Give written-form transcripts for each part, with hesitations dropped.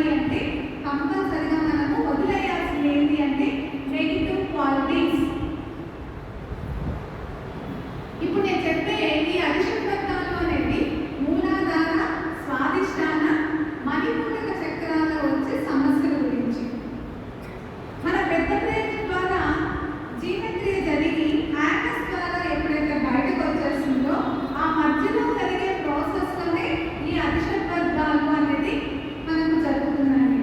ఉండాలి అంటే కంపల్సరిగా మనము వదిలేయాల్సింది ఏంటి అంటే నెగిటివ్ క్వాలిటీస్. ఇప్పుడు నేను చెప్పే ఈ అరిషడ్వర్గాలు అనేది మూలాధార, స్వాదిష్టాన, మణిపూరక చక్రాల్లో వచ్చే సమస్యల గురించి. మన పెద్ద బ్రెయిన్ ద్వారా జీవక్రియ జరిగి యాక్టస్ ద్వారా ఎప్పుడైతే బయటకు వచ్చేస్తుందో ఆ మధ్యలో జరిగే ప్రాసెస్లోనే ఈ అరిషడ్వర్గాలు అనేది మనకు జరుగుతుందండి.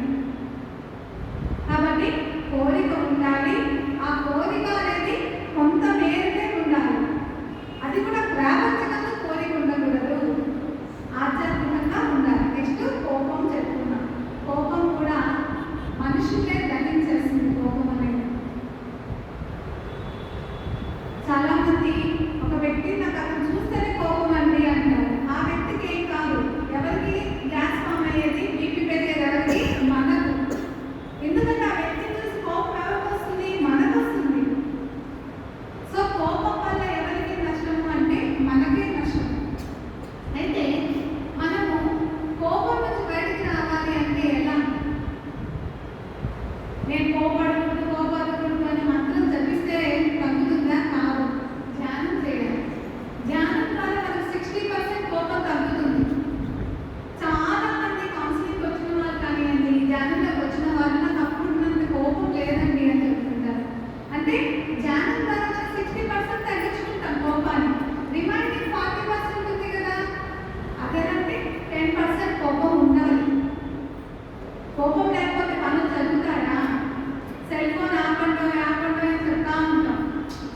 కాబట్టి కోరిక ఉండాలి. ఆ కోరిక అనేది కొంత మేరకే ఉండాలి. అది కూడా ప్రాపంచికంగా కోరిక ఉండకూడదు, ఆధ్యాత్మికంగా ఉండాలి. నెక్స్ట్ కోపం చెప్పుకున్నాం. కోపం కూడా మనుషులే గ్రహించేస్తుంది. కోపం అనేది చాలా మంది ఒక వ్యక్తి నాకు అతను చూస్తేనే కోపం అండి అంటారు. ఆ వ్యక్తికి ఏం కాదు. ఎవరికి గ్యాస్ ఫామ్ అయ్యేది, బీపీ పెరిగేది ఎవరికి? మనకు. ఎందుకంటే ఆ వ్యక్తిని చూసి కోపం ఎవరికి వస్తుంది? మనకు వస్తుంది. సో కోపం వల్ల ఎవరికి నష్టము అంటే మనకే నష్టం. అయితే మనము కోపం నుంచి బయటికి రావాలి అంటే ఎలా? నేను కోపడకూడదు, కోపడకూడదు అని మంత్రం జపిస్తే తగ్గుతుందా? కాదు. ధ్యానం చేయాలి. ధ్యానం ద్వారా మనకు 60% కోపం తగ్గుతుంది. చాలా మంది కౌన్సిలింగ్ వచ్చిన వాళ్ళు కానివ్వండి, ధ్యానంలోకి వచ్చిన వాళ్ళు నాకు అప్పుడున్నంత కోపం లేదండి అని చెప్తుంటారు. అంటే ధ్యానం ద్వారా మనం 60% తగ్గించుకుంటాం కోపాన్ని. రిమైనింగ్ 40% ఉంది కదా, అదేనంటే 10% కోపం ఉండాలి. కోపం లేకపోతే పనులు జరుగుతాయా? సెల్ ఫోన్ ఆపండో ఆపండో అని చెప్తా ఉంటాం,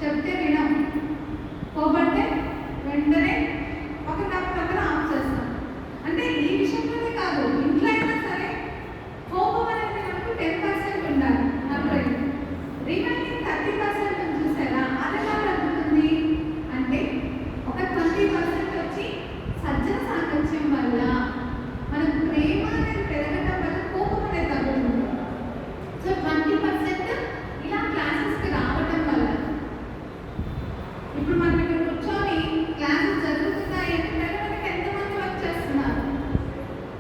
చెప్తే వినం. కోపడితే వెంటనే ఒకరినొకరు ఆఫ్ చేస్తాం. అంటే ఈ విషయంలోనే కాదు, ఇంట్లో అయినా సరే కోపం అనేది మనకు 10% ఉండాలి. అప్పుడు రిమైనింగ్ 30% చూసారా, అది ఎలా తగ్గుతుంది అంటే ఒక 20% వచ్చి సజ్జన సాంగత్యం వల్ల మనకు ప్రేమ అనేది పెరగడం వల్ల కోపం అనేది తగ్గుతుంది. సో 20% ఇలా క్లాసెస్కి రావడం వల్ల ఇప్పుడు మనం ఇక్కడ కూర్చొని క్లాసెస్ జరుగుతున్నాయి అంటే మనకి ఎంతమంది వర్క్ చేస్తున్నారు?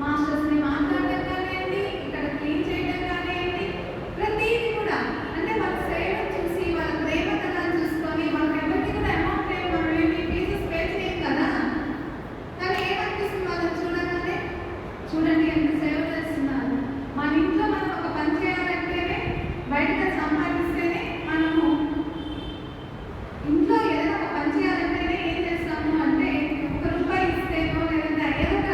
మాస్టర్స్ని మాట్లాడడం కానివ్వండి, ఇక్కడ క్లీన్ చేయడం కానివ్వండి, ప్రతిదీ కూడా అంటే వాళ్ళ సేవ చూసి వాళ్ళ ప్రేమ కదా చూసుకొని వాళ్ళకి ఎవరికి కూడా అమౌంట్ లేదు, మనం ఏమి ఫీజెస్ పే చేయం కదా. కానీ ఏమనిపిస్తుంది వాళ్ళని చూడగానే? చూడండి ఎంత సేవ చేస్తున్నారు. మన ఇంట్లో మనం ఒక పని చేయాలంటేనే, బయట సంపాదిస్తేనే, మనము ఇంట్లో ఏదైనా ఒక పని చేయాలంటేనే ఏం చేస్తాము అంటే ₹1 ఇస్తేనో లేదంటే ఏదో ఒక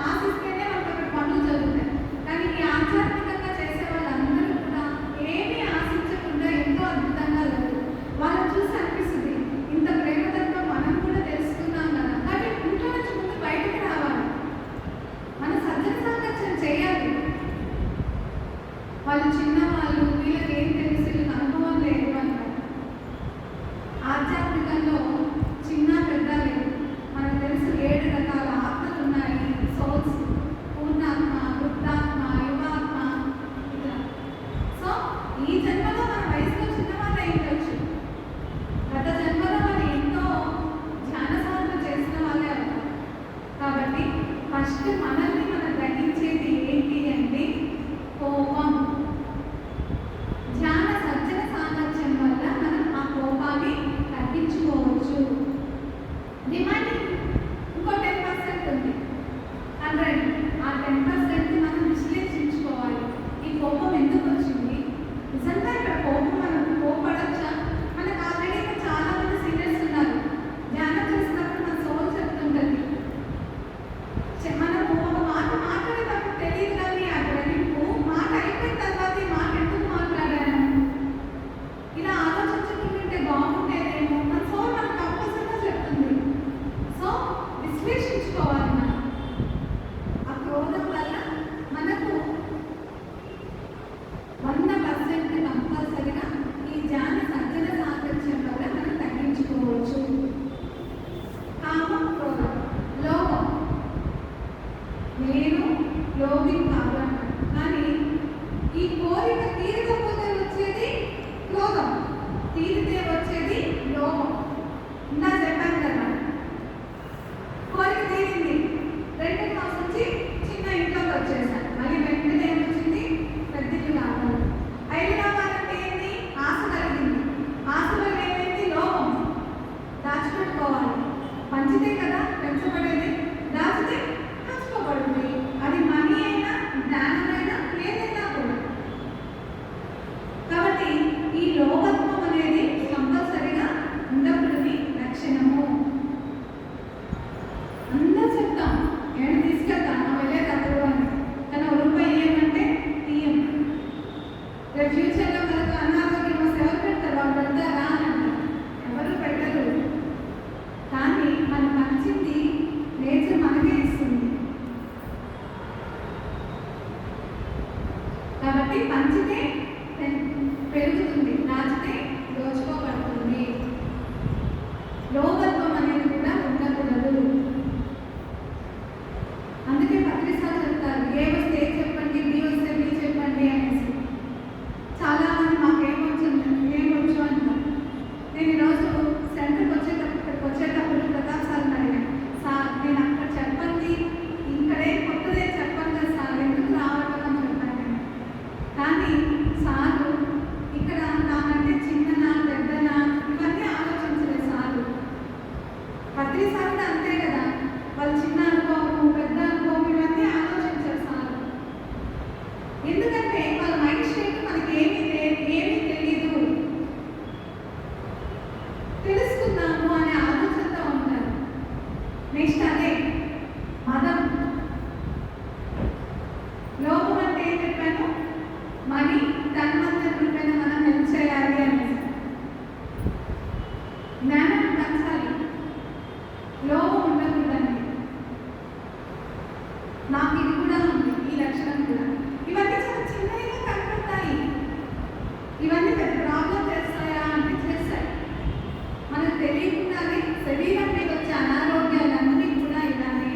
ఆశిస్తేనే మనకు అక్కడ పనులు జరుగుతాయి. కానీ ఈ ఆధ్యాత్మికంగా చేసే వాళ్ళందరూ కూడా ఏమీ ఆశించకుండా ఎంతో అద్భుతంగా జరుగుతుంది. వాళ్ళని చూసి అనిపిస్తుంది ఇంత ప్రేమతత్వం మనం కూడా తెలుసుకున్నాం కదా. కానీ ఇంట్లో నుంచి ముందు బయటకు రావాలి, మన సజ్జన సాంగత్యం చేయాలి. వాళ్ళు చిన్నవాళ్ళు, వీళ్ళకి ఏం తెలుసు, వీళ్ళకి అనుభవం లేదు అంటారు. ఆధ్యాత్మికంలో చిన్న పెద్ద లేదు. మనకు తెలుసు 7 రకాల ఆత్మలు ఉన్నాయి. సోల్స్, పూర్ణాత్మ, వృద్ధాత్మ, యువాత్మ ఇలా. సో ఈ జన్మలో మన వయసులో చిన్నవాళ్ళు అయ్యవచ్చు, గత జన్మలో మనం ఎంతో ధ్యాన సాధన చేసిన వాళ్ళే అవుతారు. కాబట్టి ఫస్ట్ మనల్ని మనం గ్రహించేది ఏంటి అంటే కోపం. ధ్యాన సజ్జన సాంగత్యం వల్ల మనం ఆ కోపాన్ని తగ్గించుకోవచ్చు. రిమైనింగ్ ఇంకో 10% ఉంది, 100. ఆ 10% మనం విశ్లేషించుకోవాలి. ఈ కోపం ఎందుకు వచ్చింది? నిజంగా ఇక్కడ కోపం మనం కోపడచ్చా? మనకు ఆల్రెడీ చాలా మంది సీనియర్స్ ఉన్నారు. ధ్యానం చేసినప్పుడు మన సోల్ చెప్తుంటుంది, మనము ఒక మాట మాట్లాడేటప్పుడు తెలియదు కానీ ఆ గ్రహింపు మాట అయిపోయిన తర్వాత ఈ మాట ఎందుకు మాట్లాడాను, ఇలా ఆలోచించుకుంటుంటే బాగుండేదేమో మన సోల్ మనకు కంపల్సరీగా చెప్తుంది. సో విశ్లేషించుకోవాలి మనం. ఆ క్రోధం వల్ల మనకు 100% కంపల్సరీగా ఈ ధ్యాన సజ్జన సాంగత్యం వల్ల మనం తగ్గించుకోవచ్చు. కామం, క్రోధం, లోభం. నేను లోభి కాదు అంటాను, కానీ ఈ కోరిక తీరకపోతే వచ్చేది క్రోధం, తీరితే వచ్చేది లోభం. ఇందా చెప్పాను కదా, కోరిక తీరింది, 2 నుంచి చిన్న ఇంట్లోకి వచ్చేసాను, మళ్ళీ వెంటనే కాబట్టి పంచితే పెరుగుతుంది, దాచితే దోచుకోబడుతుంది. లోభత్వం అనేది కూడా ఉండకూడదు. అందుకే పత్రిసాలు చెప్తారు, ఏ వస్తే ఏ చెప్పండి, బి వస్తే బి చెప్పండి అనేసి. చాలా మంది మాకేమొచ్చు అంటారు. నేను ఈరోజు సెంటర్కి వచ్చేటప్పుడు ప్రతాప్ సార్ని అడిగాను, సార్ నేను అక్కడ చెప్పండి, ఇక్కడే కొత్తదే చెప్పండి కదా సార్, ఎందుకు రావడం అని చెప్పాను. కానీ సారు ఇక్కడ నాకంటే చిన్ననా పెద్దనా ఇవన్నీ ఆలోచించలేదు సారు. పత్రిసాలు అంతే కదా, వాళ్ళు చిన్న అనుకోము పెద్ద అనుకోము ఇవన్నీ ఆలోచించారు సార్. ఎందుకంటే వాళ్ళ మైండ్ స్టేట్ మనకి ఏమీ తెలియదు, తెలుసుకుందాము అనే ఆలోచనతో ఉంటారు. నెక్స్ట్ అదే మదం. లోపం అంటే ఏం చెప్పాను, మనీ ధనవంతుల రూపేణ మనం హెల్ప్ చేయాలి అనేసి. జ్ఞానం పంచాలి, లోపం ఉండకూడదండి. నాకు ఇది కూడా ఉంది, ఈ లక్షణం కూడా. ఇవన్నీ చాలా చిన్నగా కనపడతాయి, ఇవన్నీ పెద్ద ప్రాబ్లం చేస్తాయా అంటే చేస్తాయి. మనకు తెలియకుండానే శరీరం మీద వచ్చే అనారోగ్యాలన్నీ కూడా ఇలానే.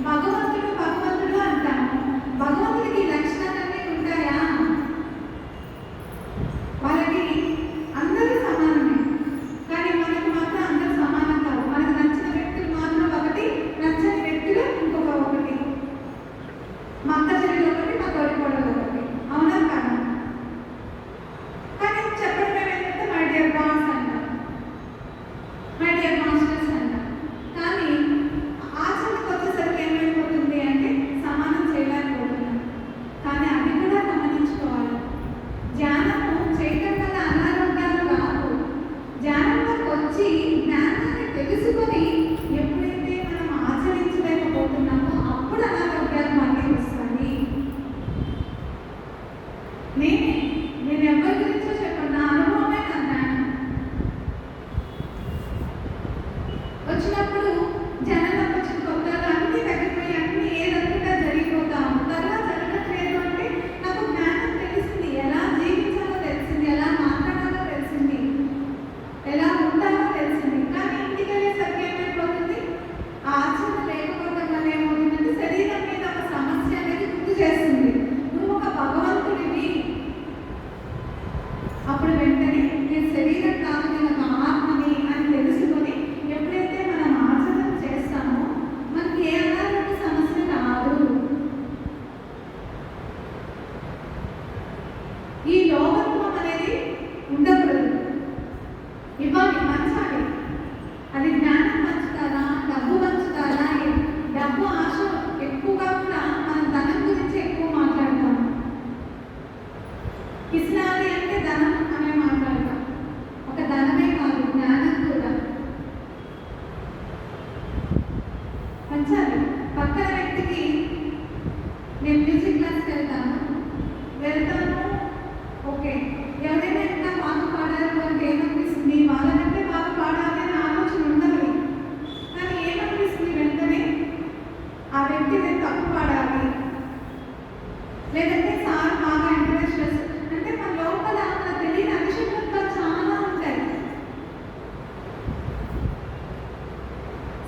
భగవంతుడు అంటాము, భగవంతుడికి ఈ లక్షణాలన్నీ ఉంటాయా? వాళ్ళకి అందరూ సమానమే, కానీ మనకి మాత్రం అందరూ సమానం కాదు. మనకు నచ్చిన వ్యక్తులు మాత్రం ఒకటి, నచ్చని వ్యక్తులు ఇంకొక ఒకటి. మా అక్క చెల్లెలు ఒకటి, మా తోటి కోడలు ఒకటి. అవునా కాదు? కానీ చెప్పడం ఏంటంటే మై డియర్ బాస్ అంటారు, మై డియర్ మాస్టర్స్ అంటారు. కానీ ఆచరణకు వచ్చేసరికి ఏమైపోతుంది అంటే సమానం చేయలేకపోతున్నాం. కానీ అది కూడా గమనించుకోవాలి. ధ్యానము చేయటం వల్ల అనారోగ్యాలు రావు. ధ్యానంలోకి వచ్చి జ్ఞానాన్ని తెలుసుకొని ఎప్పుడైతే మనం ఆచరించలేకపోతున్నామో అప్పుడు అనారోగ్యాలు మళ్ళీ వస్తాయి. నేను ఎవరి గురించో చెప్పను, నా అనుభవమే నా జ్ఞానం. వచ్చినప్పుడు జనంలోకి వచ్చిన కొత్తగా అన్ని తగ్గిపోయి అన్ని ఏదనుకుంటా జరిగిపోతాము. తర్వాత జరగట్లేదు అంటే నాకు జ్ఞానం తెలిసింది, ఎలా జీవించాలో తెలిసింది, ఎలా మాట్లాడాలో తెలిసింది, ఎలా ఉండాలో తెలిసింది. కానీ ఇంటికి వెళ్ళేసరికి ఏమైపోతుంది, ఆ ఆచరణ లేకపోవడం వల్ల ఏమవుతుందంటే శరీరం మీద ఒక సమస్య అనేది గుర్తు చేస్తుంది, నువ్వు ఒక భగవంతుడివి. అప్పుడు వెంటనే నేను శరీరం కాదు, నేను ఒక ఆత్మని అని తెలుసుకొని ఎప్పుడైతే మనం ఆచరణ చేస్తామో మనకి ఏ అనారోగ్య సమస్య రాదు. ఈ లోభత్వం అనేది ఉండకూడదు. ఇవ్వాలి, పంచాలి. అది జ్ఞానం పంచుతారా, డబ్బు పంచుతారా? డబ్బు ఆశ ఎక్కువగా కూడా మనం ధనం గురించి ఎక్కువ మాట్లాడతాం. పిసినారి అంటే ధనం అనే మాట్లాడతాం. ఒక ధనమే కాదు, జ్ఞానం కూడా పంచాలి. పక్కన వ్యక్తికి నేను మ్యూజిక్ క్లాస్కి వెళ్తాను, ఓకే, ఎవరైనా ఇంకా బాగా పాడారు అంటే ఏమనిపిస్తుంది, వాళ్ళకంటే బాగా పాడాలి అనే ఆలోచన ఉండదు. కానీ ఏమనిపిస్తుంది వెంటనే, ఆ వ్యక్తి నేను తప్పు పాడాలి, లేదంటే సార్ బాగా ఎంకరేజ్ చేస్తారు అంటే మన లోపల తెలియని అనిశ్చితంగా చాలా ఉంటాయి.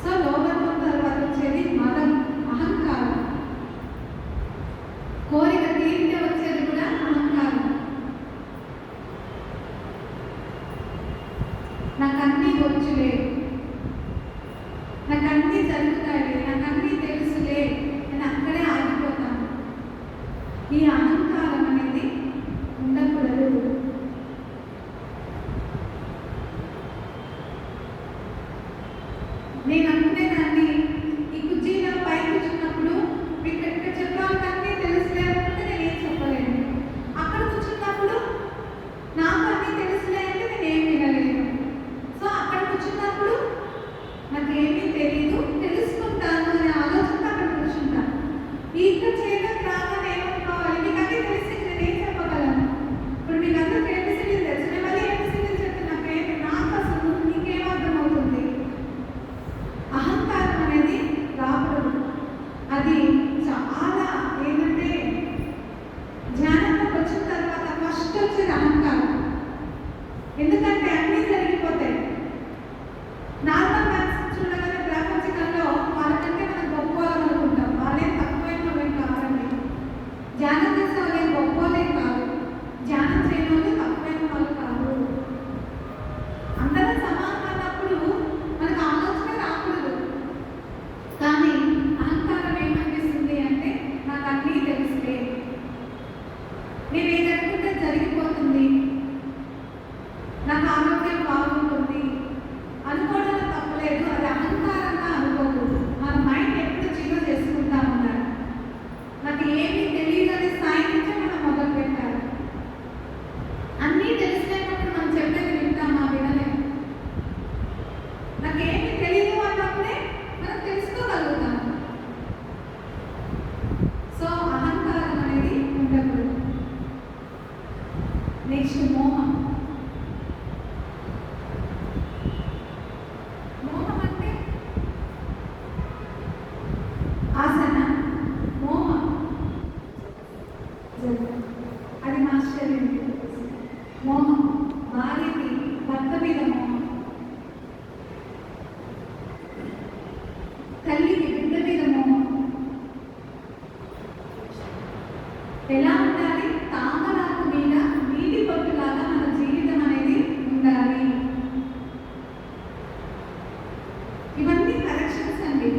సో లోభత్వం తర్వాత వచ్చేది మదం, అహంకారం. కోరిక తీరితే వచ్చేది కూడా అహంకారం. నాకు అన్నీ వచ్చులే, నాకు అన్నీ జరుగుతాయి, నాకు అన్నీ తెలుసులే, నేను అక్కడే ఆగిపోతాను. ఈ అహంకారం అనేది ఉండకూడదు. నేను అనుకునేదాన్ని, ఈ కుర్చీలో పై కూర్చున్నప్పుడు ఇక్కడ చెప్పాలంటే తెలుసులేదంటే నేను ఏం చెప్పలేను. అక్కడ కూర్చున్నప్పుడు నాకు అన్నీ తెలుసులే అంటే నేను ఏం వినలేను. సో అక్కడ కూర్చున్నప్పుడు నాకు ఏమీ తెలియదు, తెలుసుకుంటాను అనే ఆలోచన అక్కడ కూర్చుంటాను. ఇక్కడ చేయడం రాగానే ఏమనుకోవాలి, మీకు అన్నీ తెలిసి నాకు ఏమీ తెలియదు అనే స్థాయి నుంచే మనం మొదలు పెట్టాలి. అన్నీ తెలిసినప్పుడు మనం చెప్పేది వింటామా? వినలేము. నాకేమీ తెలియదు అన్నప్పుడే మనం తెలుసుకోగలుగుతాము. సో అహంకారం అనేది ఉండకూడదు. నెక్స్ట్ మోహం. మోహం అంటే ఆసన మోహం అది మాస్టర్ మోహం, భార్యకి భర్త మీద మోహం, తల్లికి బిడ్డ మీద మోహం. ఎలా ఉండాలి? తామరాకు మీద నీటి పట్టులాగా మన జీవితం అనేది ఉండాలి. ఇవన్నీ కరెక్షన్స్ అండి.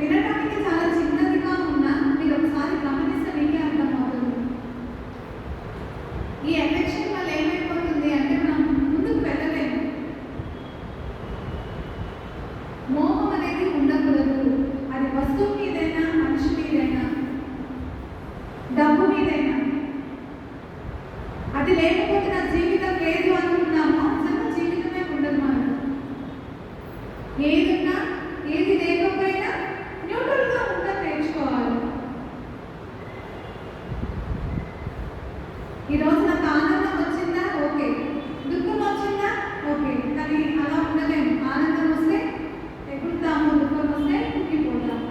వినడానికి చాలా చిన్నదిగా ఉన్నా మీరు ఒకసారి గమనిస్తే మీకే అర్థమవుతుంది. ఈ ఎఫెక్షన్ వల్ల ఏమైపోతుంది అంటే మనం ముందుకు వెళ్ళలేము. మోహం అనేది ఉండకూడదు. అది వస్తువు మీదైనా, మనిషి మీదైనా, డబ్బు మీదైనా. అది లేకపోతే నా జీవితం లేదు అనుకున్నామో అసలు జీవితమే ఉండదు. మనం ఏదున్నా ఏది లేకపోయినా న్యూట్రల్గా ఉందా నేర్చుకోవాలి. ఈరోజు నాకు ఆనందం వచ్చిందా? ఓకే. దుఃఖం వచ్చిందా? ఓకే. కానీ అలా ఉండలేము. ఆనందం వస్తే ఎగురుతాము, దుఃఖం వస్తే కుంగిపోతాము.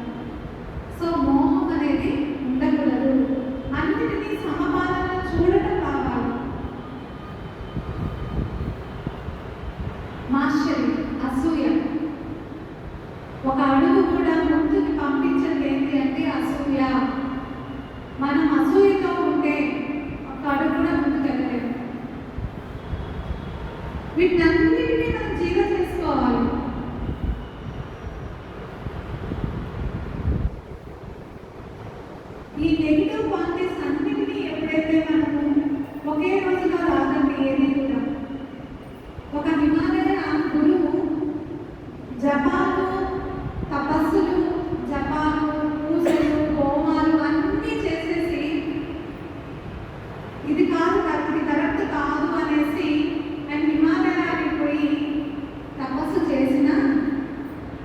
సో మోహం అనేది ఉండకూడదు. అన్నిటినీ సమపాలన చూడటం కావాలి. మాస్టరీ, అసూయ. ఒక అడుగు కూడా ముందుకు పంపించండి. ఏంటి అంటే అసూయ. మనం అసూయతో ఉంటే ఒక అడుగు కూడా ముందుకు వెళ్ళలేము. వీటన్నిటినీ మనం జీరో చేసుకోవాలి. ఈ నెగిటివ్ క్వాలిటీస్ అన్నిటినీ ఎప్పుడైతే మనము ఒకే రోజుగా రాదండి. ఏది కూడా ఒక హిమాలయ గురువు జపాలు, తపస్సులు, జపాలు, పూజలు, హోమాలు అన్నీ చేసేసి ఇది కాదు, ఇది కరెక్ట్ కాదు అనేసి ఆయన హిమాలయానికి పోయి తపస్సు చేసిన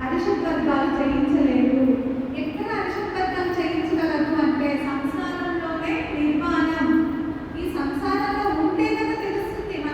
అరిషద్వర్గాలు చేయించలేదు. ఎక్కడ అరిషద్వర్గం చేయించగలదు అంటే సంసారంలోనే నిర్మాణం. ఈ సంసారంలో ఉంటే కదా తెలుస్తుంది మన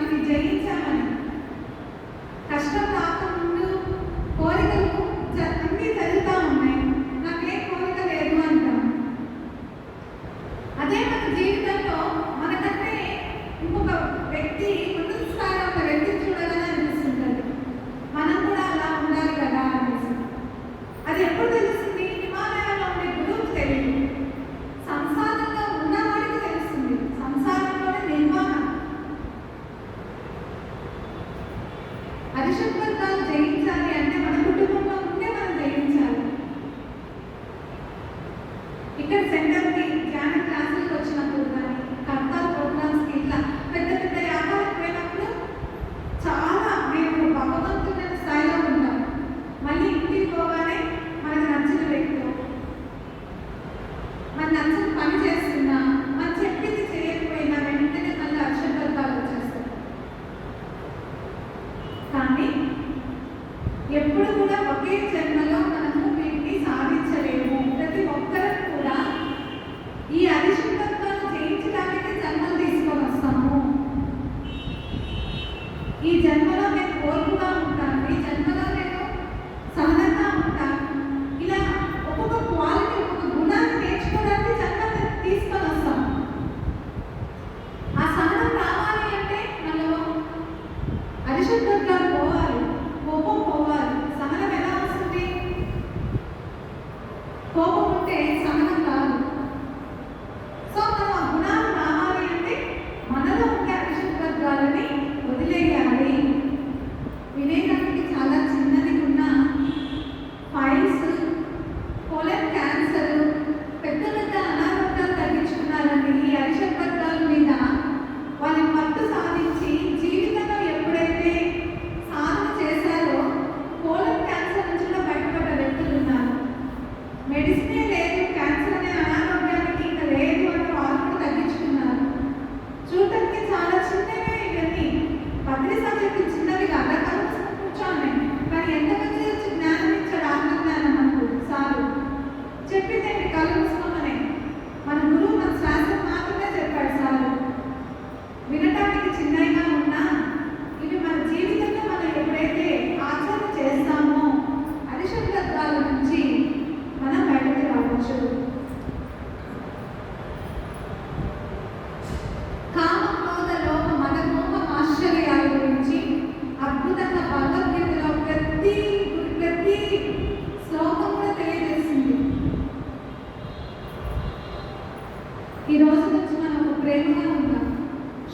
ఈ రోజు నుంచి మనం ఒక ప్రేమగా ఉందాం,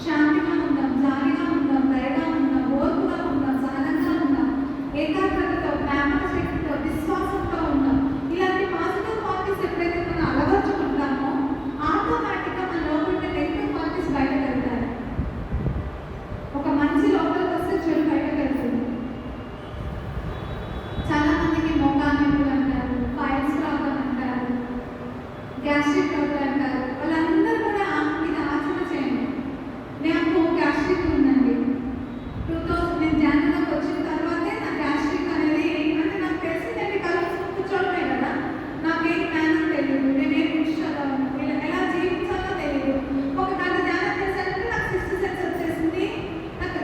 శాంతిగా ఉందాం, జాలిగా ఉందాం, దయగా ఉందాం, ఓర్పుగా ఉందాం, సహనంగా ఉందాం, ఏకాగ్రతతో, జ్ఞాపక శక్తితో, విశ్వాసంతో ఉందాం. ఇలాంటి పాజిటివ్ క్వాలిటీస్ ఎప్పుడైతే మనం అలవర్చుకుంటామో ఆటోమేటిక్గా మన లోపల నెగిటివ్ క్వాలిటీస్ బయటకు వెళ్తాయి. ఒక మంచి లోపలికి వస్తే చెడు బయటకు వెళ్తుంది. చాలా మందికి మోకాలు నొప్పులు అంటారు, ఫైల్స్ ప్రాబ్లం అంటారు, గ్యాస్ట్రిక్ ప్రాబ్లం అంటారు. వాళ్ళందరూ కూడా ఇది ఆచరణ చేయండి. నాకు గ్యాస్ట్రిక్ ఉందండి. 2000 నేను జాన్యురీలోకి వచ్చిన తర్వాతే నా గ్యాస్ట్రిక్ అనేది అంటే నాకు తెలిసిందండి, కళ్ళు కూర్చోవడమే కదా, నాకేం జ్ఞానం తెలియదు, నేనేం చదవను, ఎలా జీవించాలో తెలియదు. ఒక గంట ధ్యానం చేశానంటే నాకు 6th సెన్స్ వచ్చేసింది,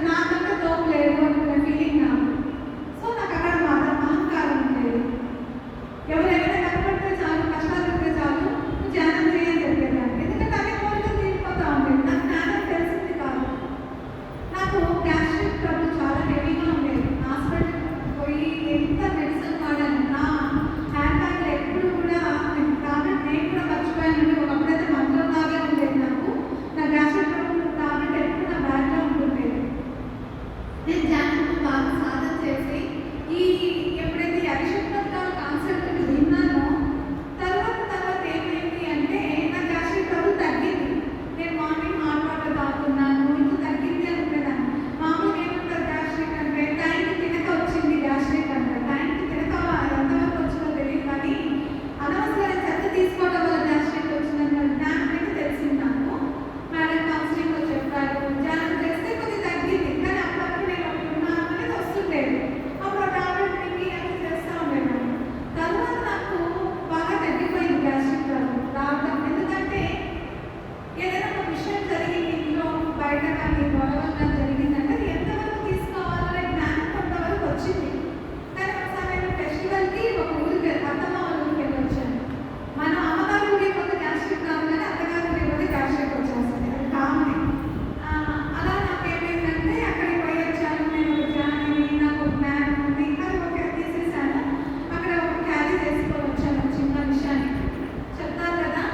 నాకంటే తోపు లేదు అనుకునే ఫీలింగ్ నాకు. సో నాకు అక్కడ మాత్రం అహంకారం ఉండేది. ఎవరైనా కనపడితే చాలు, కష్టాలు ఉంటే చాలు, ధ్యానం చేయని చెప్పేదాన్ని. ఎందుకంటే అన్ని కోరికలు తీరిపోతా ఉండేది. నాకు జ్ఞానం తెలిసింది కాదు. నాకు గ్యాస్ట్రిక్ ట్రబుల్ చాలా హెవీగా ఉండేది. హాస్పిటల్ పోయి ఎంత మెడిసిన్ వాడాను. నా హ్యాండ్ బ్యాగ్లో ఎప్పుడు కూడా టాబ్లెట్ నేను కూడా మర్చిపోయానండి. ఒకప్పుడైతే మంత్రంలాగే ఉండేది నాకు. నా గ్యాస్ట్రిక్ ట్రబుల్ టాబ్లెట్ ఎప్పుడు నా బ్యాగ్లో ఉంటుండేది. నేను ధ్యానం బాగా సాధన చేసి ఎప్పుడైతే అరిషత్వ కాన్సెప్ట్ విన్నానో తర్వాత ఏమైంది అంటే నా గ్యాస్ట్రిక్ ట్రబుల్ తగ్గింది. నేను మార్నింగ్ హాట్ వాటర్ తాగుతున్నాను, ఇంకా తగ్గింది అనుకునేదాన్ని. మామూలుగా ఏమంటారు గ్యాస్ట్రిక్ అంటే టైంకి తినక వచ్చింది గ్యాస్ట్రిక్ అంటారు. టైంకి తినక ఎంతవరకు వచ్చిందో తెలియదు, కానీ అనవసరమైన చెత్త తీసుకోవడం వల్ల గ్యాస్ట్రిక్ వచ్చిందన్న జ్ఞానం అయితే తెలిసింది నాకు. మేడం కౌన్సిలింగ్లో చెప్పారు, ధ్యానం చేస్తే కొద్దిగా తగ్గింది, కానీ అప్పుడప్పుడు నేను ఒకటి ఉన్నాను అనేది వస్తుండేది. అప్పుడు టాబ్లెట్ మింగి అన్ని చేస్తూ ఉండేదాన్ని. తర్వాత నాకు బాగా తగ్గిపోయింది గ్యాస్ట్రిక్ రావడం. ఎందుకంటే ఏదైనా ఒక విషయం జరిగింది ఇంట్లో బయట కానీ గొడవగా జరిగిందంటే అది ఎంతవరకు తీసుకోవాలనే జ్ఞానం కొంతవరకు వచ్చింది. కానీ ఒకసారి నేను ఫెస్టివల్కి ఒక ఊరికి అత్తమ్మ వాళ్ళ ఊరికి వెళ్ళి వచ్చాను. మన అమ్మగారి ఊరికి ఒక గ్యాస్ట్రిక్ కాదు, కానీ అత్తగారి ఊరికి పోతే గ్యాస్ట్రిక్ వచ్చేస్తుంది, అది కామనే. అలా నాకు ఏమైందంటే అక్కడికి పోయి వచ్చాను. నేను ఒక జాయిన్ నాకు జ్ఞానం ఉంది, అది ఒక తీసేసాను. అక్కడ ఒక క్యారీ చేసుకొని వచ్చాను. చిన్న విషయాన్ని చెప్తారు కదా,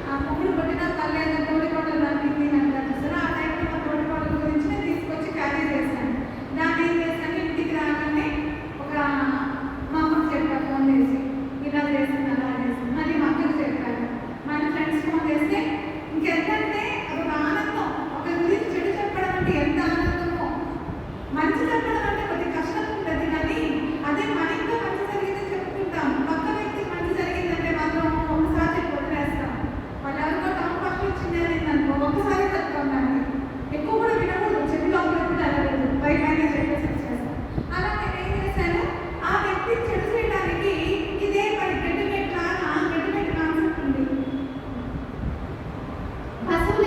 ఆ మొగుడు కొట్టిన తల్లి తోడి కోటలు తగ్గింది అంటారు సరే. ఆ టైంలో మా తోడి కోటల గురించి నేను తీసుకొచ్చి క్యారీ చేశాను. దాన్ని ఏం చేశాను, ఇంటికి రాగానే ఒక మా అమ్మకి చెప్పాను ఫోన్ చేసి, ఇలా చేసింది అలా చేసింది. మళ్ళీ మా అక్కకి చెప్పాను, మళ్ళీ ఫ్రెండ్స్ ఫోన్ చేస్తే ఇంకెంతంటే అదొక ఆనందం. ఒక గురించి చెడు చెప్పడం అంటే ఎంత ఆనందమో. మంచి చెప్పడం అంటే కొద్ది కష్టం ఉంటుంది, కానీ అదే మన ఇంట్లో మంచి జరిగితే చెప్పుకుంటాం. పక్క వ్యక్తికి మంచి జరిగిందంటే మాత్రం ఒకసారి చెప్పి వదిలేస్తాం. వాళ్ళు ఎవరికో టౌన్ ఫస్ట్ వచ్చింది అనేది అనుకో ఒక్కసారి చెప్తాం, దాన్ని ఎక్కువ కూడా వినకూడదు. చెడు లోపల కూడా వెళ్ళలేదు, బయటనే చెప్పేసి వచ్చేస్తాం. అలా నేను ఏం చేశాను, ఆ వ్యక్తి చెడు చేయడానికి ఇదే మరి రెడీమేడ్ లాగా రెడీమేడ్ కాన్సెప్ట్ ఉంది. బస్సులో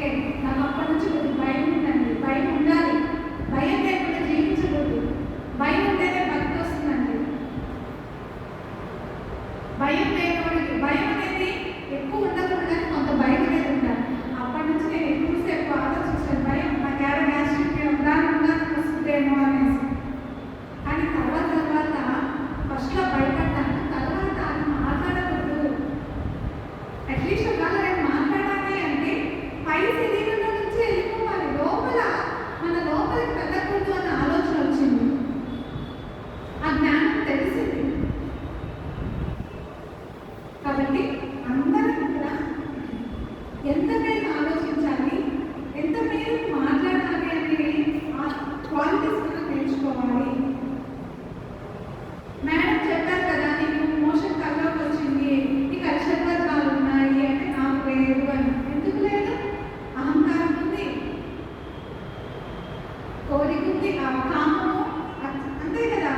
ఓకే, నాకు అప్పటి నుంచి కొద్దిగా భయం ఉందండి. భయం ఉండాలి, భయం లేకుండా జీవించకూడదు. భయం ఉంటేనే భక్తి వస్తుందండి. భయం లేకపోతే భయం అనేది ఎక్కువ ఉండకూడదు, కానీ కొంత భయం అనేది ఉండాలి. అప్పటి నుంచి నేను ఎక్కువసేపు ఆలోచించాను, భయం నాకు ఏడ గ్యాస్ట్రిక్ ఉండాలని వస్తుందేమో అనేసి. కానీ తర్వాత ఫస్ట్లో భయపడ్డాను. తర్వాత అది మాట్లాడకూడదు, అట్లీస్ట్ ఒకవేళ నేను మాట్లాడాలి అంటే పై శరీరంలో నుంచి వెళ్ళిపోవాలి, లోపల మన లోపలికి వెళ్ళకూడదు అన్న ఆలోచన వచ్చింది. ఆ జ్ఞానం తెలిసింది. కాబట్టి అందరం కూడా ఎంత మేరకు ఆలోచించాలి, ఎంత మేరకు మాట్లాడాలి అనేది ఆ క్వాలిటీస్ మనం నేర్చుకోవాలి. మేడం చెప్పారు కదా, నీకు మోషన్ కల్లోకి వచ్చింది, నీకు అక్షరాలు ఉన్నాయి అంటే నాకు లేదు అని. ఎందుకు లేదు? అహంకారం ఉంది, కోరిక ఉంది, కామము, అంతే కదా.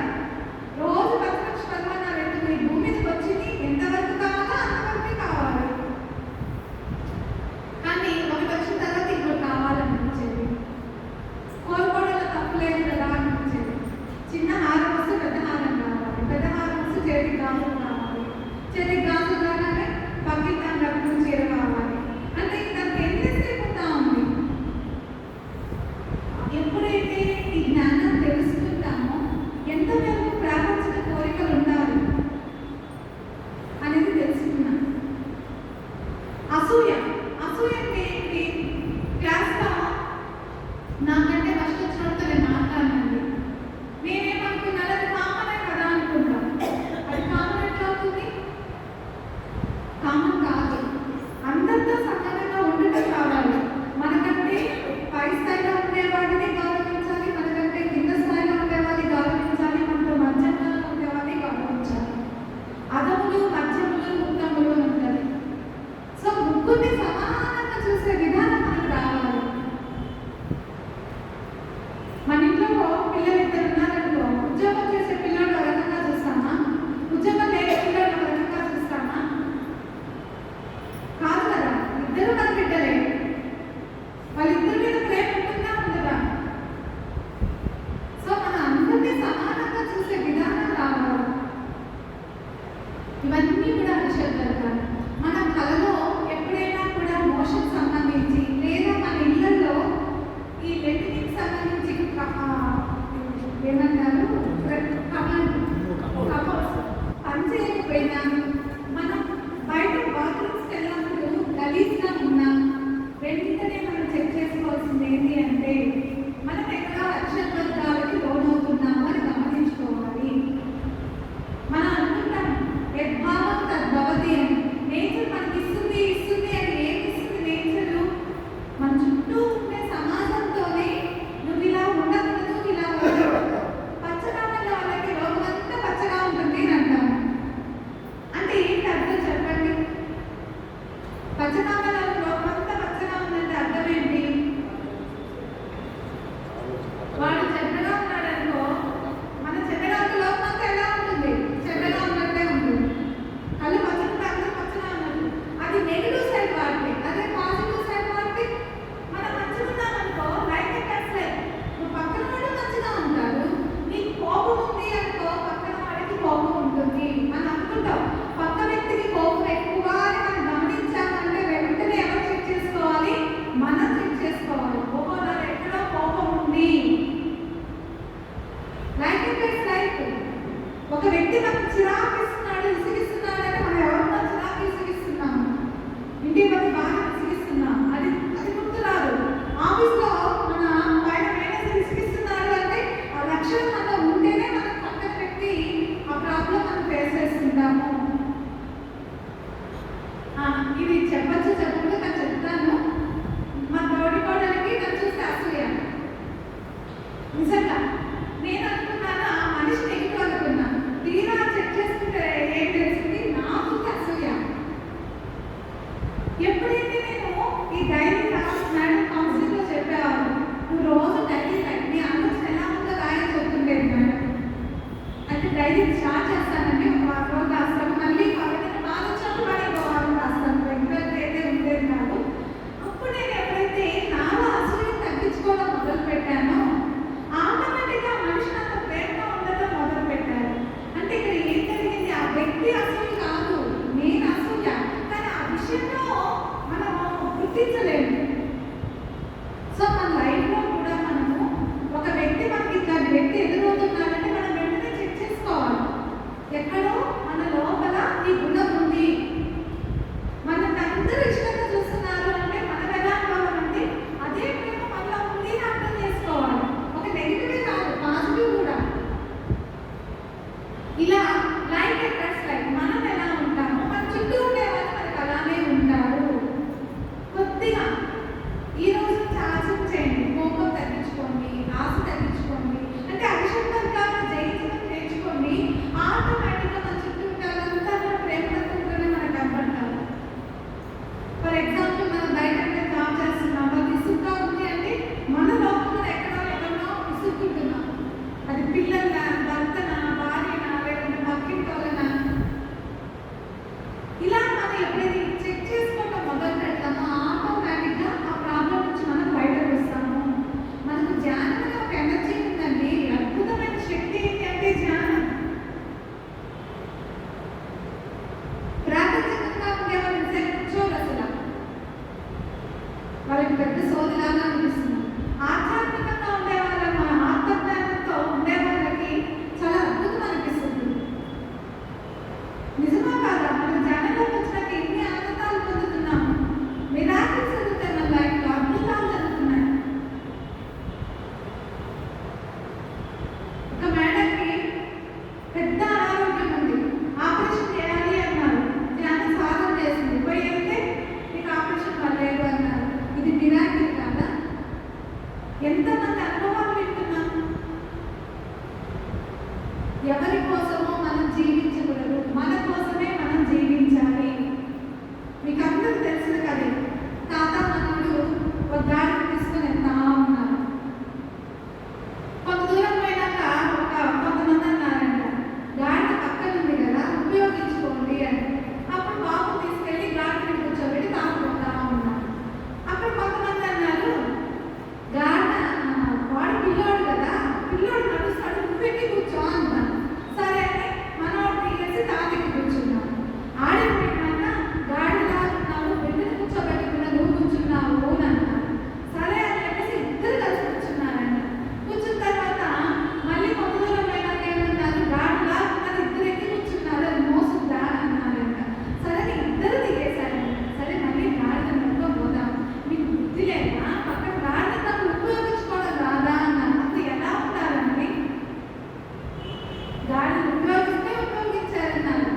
రోజు 10 లక్షల పరమాణాలు ఎందుకు? ఈ భూమి మీదకి వచ్చింది ఎంతవరకు కావాలో అంతవరకే కావాలి. కానీ ఒకటి వచ్చిన తర్వాత ఇంకోటి కావాలనిపించేది. కోరుకోవడంలో తప్పు లేదు కదా అనిపించేది. చిన్న హారం వస్తే పెద్ద హారం కావాలి, పెద్ద హారం వస్తే చేతికి గాజులు కావాలి, చేతికి గాజులు కాగానే పక్కింటి కట్టుకుని చీర కావాలి. అంటే దానికి ఎంతసేపు ఉంటా ఉంది. ఎప్పుడైతే ఈ జ్ఞానం తెలుసుకుంటామో ఎంతవరకు ప్రాపంచిక కోరికలు ఉండాలి అనేది తెలుసుకున్నాను. అసూయ, అసూయ అంటే ఏంటి? క్లాస్లో నాకంటే ఫస్ట్ వచ్చినప్పుడు నేను మాట్లాడినండి. నేనేమనుకున్నాను, అది కామనే కదా అనుకుంటాం. అది కామన్ ఎట్లా అవుతుంది? కామన్ కాదు. అందరితో సమానంగా ఉండటం కావాలి. మనకంటే పై స్థాయిలో ఉండేవాడిని గౌరవించాలి, మనకంటే కింద స్థాయిలో ఉండేవాడిని గౌరవించాలి, మనతో మధ్యంగా ఉండేవాడిని గౌరవించాలి. అదములు, మధ్యములు, ఉత్తములు అని ఉంటుంది. సో ముగ్గురిని సమానంగా చూసే విధానం మనకు రావాలి. మన ఇంట్లో పిల్లలు ఇద్దరు ఉన్నారనుకో, ఉద్యోగం చేసే పిల్లలు ఒక రకంగా చూస్తామా, ఉద్యోగం లేని పిల్లలు ఒక రకంగా చూస్తామా? కాదు కదా. ఇద్దరు మన బిడ్డలే, వాళ్ళిద్దరి మీద ప్రేమ ఉంటుందా ఉండదా? సో మన అందరినీ సమానంగా చూసే విధానం రావాలి. ఇవన్నీ కూడా అక్షరాలు. మన కళలో ఎప్పుడైనా కూడా మోషన్ సంబంధించి లేదా మన ఇళ్లలో ఈ లెట్రిన్కి సంబంధించి ఏమంటారు పని చేయకపోయినా, మనం బయట బాత్రూమ్స్కి వెళ్ళినప్పుడు గలీజ్గా ఉన్నా వెంటనే మనం చెక్ చేసుకోవాల్సింది ఏంటి అంటే మనం ఎక్కడ అక్షరాలకి లోనవుతున్నామో అని గమనించుకోవాలి. మనం అనుకుంటాం యద్భావం తద్భవతి అని. నేచర్ మనకి ఇస్తుంది ఇస్తుంది అని. ఏమి ఇస్తుంది నేచరు? మన చుట్టూ ఉండే సమాజంతోనే నువ్వు ఇలా ఉండకూడదు, ఇలా ఉండకూడదు. పచ్చగా ఉన్న వాళ్ళకి లోకమంతా పచ్చగా ఉంటుంది అని అంటాము. అంటే ఏంటి అర్థం చెప్పండి? పచ్చగా ఉన్న లోకమంతా పచ్చగా ఉందంటే అర్థం ఏంటి? వాడు చెడ్డగా ఉన్నాడు అనుకో, మన చెడ్డగా ఉన్న లోకమంతా ఎలా ఉంటుంది? చెడ్డగా ఉన్నట్టే ఉంటుంది. కళ్ళు పచ్చగా అందరూ పచ్చగా ఉన్నారు, అది నెగిటివ్ సైడ్ వాడితే. అదే పాజిటివ్ సైడ్ వాడితే మనం మంచిగా ఉన్నామనుకో, లైక్ నువ్వు పక్కన వాడు మంచిగా ఉంటారు. నీకు కోపం ఉంది అనుకో, పక్కన వాడికి కోపం ఉంటుంది. మనం అనుకుంటాం పక్క వ్యక్తికి కోపం ఎక్కువ అని మనం గమనించామంటే వెంటనే ఎవరు చెక్ చేసుకోవాలి? మనం చెక్ చేసుకోవాలి. కోపం ఎక్కడో కోపం ఉంది. లైక్ ఒక వ్యక్తి మనకు చిరాకు ఇస్తున్నాడు, విసిగిస్తున్నాడు అంటే మనం ఎవరినో చిరాకు విసిగిస్తున్నాము, ఇంటి మధ్య బాగా విసిగిస్తున్నాం, అది అది గుర్తు రాదు. ఆఫీస్లో మన పైన మేనేజర్ విసిగిస్తున్నాడు అంటే ఆ లక్షణం మనలో ఉంటేనే మనం పక్కన వ్యక్తి ఆ ప్రాబ్లం మనం ఫేస్ చేస్తుంటాము. ఇది చెప్పచ్చు చెప్పకుండా నేను చెప్తాను. మా తోడికోడలికి నన్ను చూస్తే అసూయ. నిజంగా నేను అనుకున్నాను ఆ మనిషి నెగిటివ్ అనుకున్నాను. తీరా చెక్ చేసుకుంటే ఏం తెలిసింది? నాకు అసూయ. ఎప్పుడైతే నేను ఈ డైరీ మేడం కౌన్సిలింగ్లో చెప్పేవారు, నువ్వు రోజు డైరీ నీ ఆలోచన ఎలా ఉందో రాయని చెప్తుండేది మేడం. అంటే డైరీ స్టార్ట్ చేస్తానండి, ఒక వారం రోజులు రాస్తాను, మళ్ళీ ఏదైనా బాగా వచ్చినప్పుడు మళ్ళీ ఒక వారం రాస్తాను. రెగ్యులర్ అయితే ఉండేది కాదు. అప్పుడు నేను ఎప్పుడైతే ఫర్ ఎగ్జాంపుల్ మనం బయట జాబ్ చేస్తున్నాం, అది విసుగ్గా ఉంది అంటే మన లోపల ఎక్కడో విసుక్కుంటున్నాం. అది పిల్లల, భర్తన, భార్యన, లేకుంటే పక్కింటోళ్ళనా, ఇలా మనం ఎప్పుడైతే చెక్ చేసుకోవడం మొదలు పెడతామో ఆటోమేటిక్గా ఆ ప్రాబ్లం నుంచి మనం బయటకు వస్తాము. మనకు ధ్యానం అనే ఒక ఎనర్జీ ఉందండి. అద్భుతమైన శక్తి ఏంటి అంటే ధ్యానం. ప్రాపంచికంగా ఉండేవాళ్ళు నిజంగా కూర్చోరు అసలు, వాళ్ళకి పెద్ద సోదిలాగా అనిపిస్తుంది. ఆధ్యాత్మికంగా ఉండే వాళ్ళ ఆత్మజ్ఞానంతో ఉండే వాళ్ళకి చాలా అద్భుతం అనిపిస్తుంది. నిజమా కాదా? మనం ధ్యానంలోకి వచ్చినాక ఎన్ని ఆనందాలు పొందుతున్నాము. మిరాకిల్స్ జరుగుతాయి మన లైఫ్లో, అద్భుతాలు జరుగుతున్నాయి. ఒక మేడంకి పెద్ద అనారోగ్యం ఉంది, ఆపరేషన్ చేయాలి అన్నారు. ధ్యానం సాధన చేసింది, పోయి వెళ్తే నీకు ఆపరేషన్ పర్లేదు అన్నారు. ఇది మిరాకిల్ కాదా? ఎంతమంది అనుభవాలు వింటున్నాం. ఎవరి కోసమో మనం జీవించకూడదు, మన కోసమే మనం జీవించాలి. మీకు అందరూ తెలిసిన కదే, తాత మనవుడు ఒక గాడిని తీసుకొని వెళ్తా ఉన్నారు. కొంత దూరం పోయినాక కొంతమంది అన్నారంట, గాడి పక్కన ఉంది కదా ఉపయోగించుకోండి అని. అప్పుడు బాబు తీసుకెళ్ళి గాడిని కూర్చోబెట్టి తాగుకుంటా ఉన్నారు. అప్పుడు కొంతమంది అన్నారు, వాడు పిల్లోడు కదా, పిల్లోడు నడుస్తాడు, నువ్వెక్కి కూర్చో అన్నారు. సరే అని మనవాడు తీసేసి తాతకి కూర్చున్నాడు. ఆడిపోయినాక గాడిలాగున్నావు, బిడ్డను కూర్చోబెట్టకుండా నువ్వు కూర్చున్నావు అని అన్నారు. సరే అని చెప్పేసి ఇద్దరు కలిసి కూర్చున్నారంట. కూర్చున్న తర్వాత మళ్ళీ కొంత దూరం పోయినాక ఏమన్నారు, గాడిలాగున్నది ఇద్దరు ఎక్కి కూర్చున్నారు, అది మోసుద్దా అన్నారంట. సరే ఇద్దరు దిగేశారంట. సరే మళ్ళీ గాడిద నడుపుకొని పోదాం, మీకు బుద్ధి లేదా, పక్కన గాడిద నాకు ఉపయోగించుకోవడం రాదా అన్నారు. అప్పుడు ఎలా ఉంటారండి? గాడిని ఉపయోగిస్తే ఉపయోగించారన్నారు,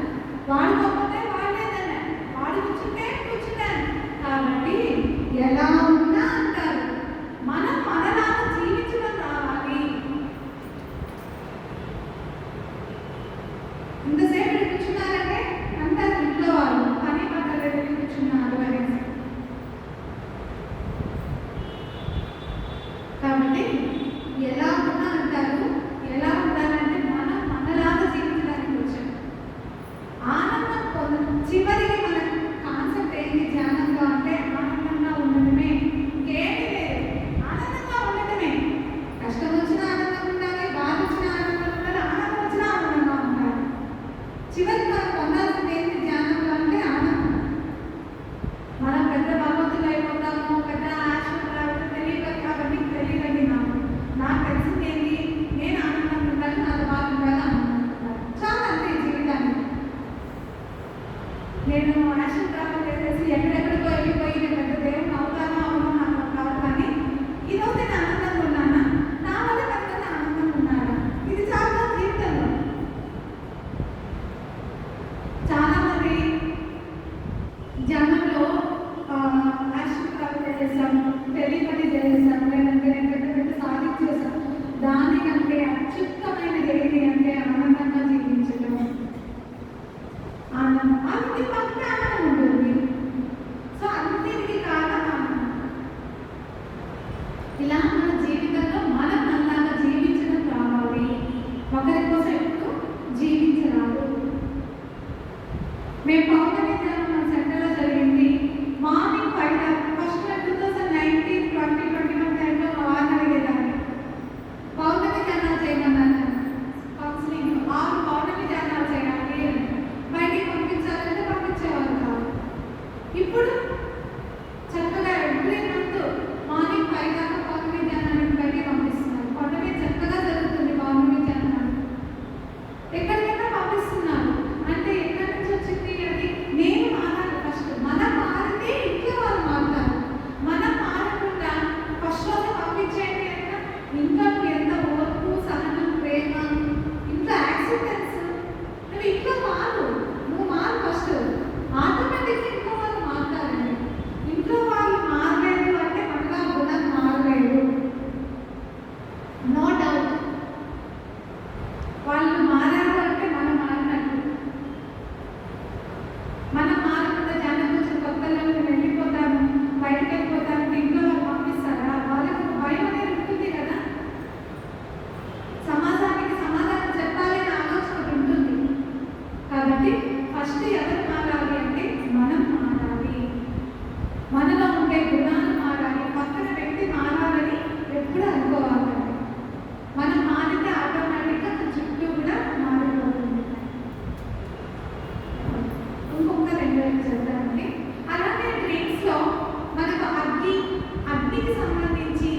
వాడుకోకపోతే వాడలేదన్నారు, వాడు కూర్చుంటే కూర్చున్నారు. కాబట్టి ఎలా ఉన్నా అంటారు, మనం మనలాగా జీవించడం రావాలి. ఇంతసేపు కూర్చున్నారంటే అంటారు ఇంట్లో వాళ్ళు, పని పక్కన కూర్చున్నారు అనేసి. కాబట్టి ఎలా ఉన్నా అంటారు, ఎలా ఉండాలంటే మనం మనలాగా జీవించడానికి వచ్చాం. ఆనందం చివరికి మన కాన్సెప్ట్ ఏంటి ధ్యానంలో అంటే ఆనందంగా ఉండటమే, ఇంకేమీ లేదు. ఆనందంగా ఉండటమే. కష్టం వచ్చినా ఆనందంగా ఉండాలి, బాధ వచ్చినా ఆనందంగా ఉండాలి, ఆనందం వచ్చినా ఆనందంగా ఉండాలి. చివరికి మనం పొందాల్సింది ఏంటి ధ్యానంలో అంటే ఆనందం. మనం పెద్ద భగవంతులు అయిపోతాము, పెద్ద ఆశ్రమాలు తెలియదు కాబట్టి తెలియదండి. నాకు తెలిసింది ఏంటి, నేను ఆనందంగా ఉండాలి, నాతో బాగుండాలి, ఆనందంగా ఉండాలి, చాలా అంతే జీవితాన్ని. నేను యాక్షన్ ట్రావెల్ చేసేసి ఎక్కడెక్కడికో వెళ్ళిపోయి నేను పెద్ద దేవుని అవుతానో అవునో నాకు కాదు, కానీ ఈరోజు నేను ఆనందంగా ఉన్నానా, నా వల్ల పెద్ద ఆనందంగా ఉన్నానా, ఇది చాలా జీవితంలో. చాలా మంది జనంలో యాక్షన్ ట్రావెల్ చేస్తాము, టెలిపతి చేస్తాము, లేదంటే పెద్ద సాధించేస్తాము. దానికంటే అత్యుత్తమైనది ఏంటి అంటే ఆనందంగా జీవించడం. ఆనందం అన్ని పక్కన ఆనందం ఉంటుంది. సో అన్నిటికీ కారణం ఇలా మన జీవితంలో మనం మనలాగా జీవించడం కావాలి. ఒకరి కోసం ఎప్పుడు జీవించరాదు. మేము పౌర్ణమి ధ్యానం మన సెంటర్లో జరిగింది. మార్నింగ్ 5 ఫస్ట్ 2019, 2021 మనలో ఉండే గుణాలు మారాలి, పక్కన వ్యక్తి మారాలని ఎప్పుడు అనుకోవాలి. మనం మారితే ఆటోమేటిక్గా మన చుట్టూ కూడా మారిపోతుంది. ఇంకొక రెండు చెప్తానండి. అలాగే డ్రింక్స్లో మనకు అగ్నికి సంబంధించి